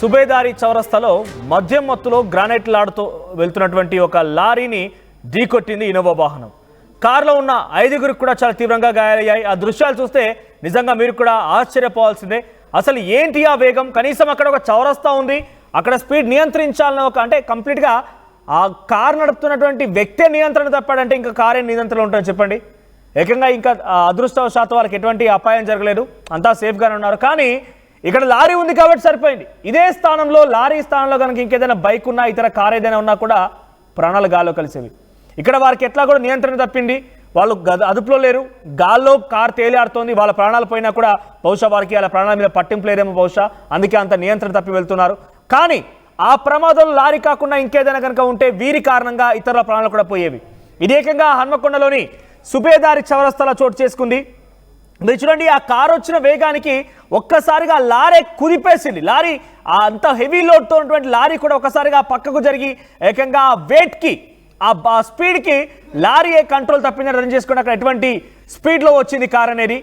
సుబేదారి చౌరస్తాలో మద్యం మత్తులో గ్రానైట్లాడుతూ వెళ్తున్నటువంటి ఒక లారీని ఢీకొట్టింది ఇనోవా వాహనం. కారులో ఉన్న 5గురికి కూడా చాలా తీవ్రంగా గాయాలయ్యాయి. ఆ దృశ్యాలు చూస్తే నిజంగా మీరు కూడా ఆశ్చర్యపోవాల్సిందే. అసలు ఏంటి ఆ వేగం? కనీసం అక్కడ ఒక చౌరస్తా ఉంది, అక్కడ స్పీడ్ నియంత్రించాలని అంటే కంప్లీట్గా ఆ కారు నడుపుతున్నటువంటి వ్యక్తే నియంత్రణ తప్పాడంటే ఇంకా కారే నియంత్రణ ఉంటుందని చెప్పండి. ఏకంగా ఇంకా అదృష్టవశాత్తు వాళ్ళకి ఎటువంటి అపాయం జరగలేదు, అంతా సేఫ్గానే ఉన్నారు. కానీ ఇక్కడ లారీ ఉంది కాబట్టి సరిపోయింది. ఇదే స్థానంలో లారీ స్థానంలో కనుక ఇంకేదైనా బైక్ ఉన్నా, ఇతర కార్ ఏదైనా ఉన్నా కూడా ప్రాణాలు గాల్లో కలిసేవి. ఇక్కడ వారికి ఎట్లా కూడా నియంత్రణ తప్పింది, వాళ్ళు అదుపులో లేరు, గాల్లో కార్ తేలియాడుతోంది. వాళ్ళ ప్రాణాలు పోయినా కూడా బహుశా వారికి వాళ్ళ ప్రాణాల మీద పట్టింపు లేరేమో బహుశా, అందుకే అంత నియంత్రణ తప్పి వెళ్తున్నారు. కానీ ఆ ప్రమాదంలో లారీ కాకుండా ఇంకేదైనా కనుక ఉంటే వీరి కారణంగా ఇతరుల ప్రాణాలు కూడా పోయేవి. ఇది ఏకంగా హన్మకొండలోని సుబేదారి చౌరస్తాలో చోటు చేసుకుంది. మీరు చూడండి, ఆ కారు వచ్చిన వేగానికి ఒక్కసారిగా లారీ కుదిపేసింది. లారీ అంత హెవీ లోడ్తో ఉన్నటువంటి లారీ కూడా ఒక్కసారిగా పక్కకు జరిగి ఏకంగా ఆ వెయిట్కి, ఆ స్పీడ్కి లారీ కంట్రోల్ తప్పిందని రన్ చేసుకుని అక్కడ ఎటువంటి స్పీడ్లో వచ్చింది కార్ అనేది.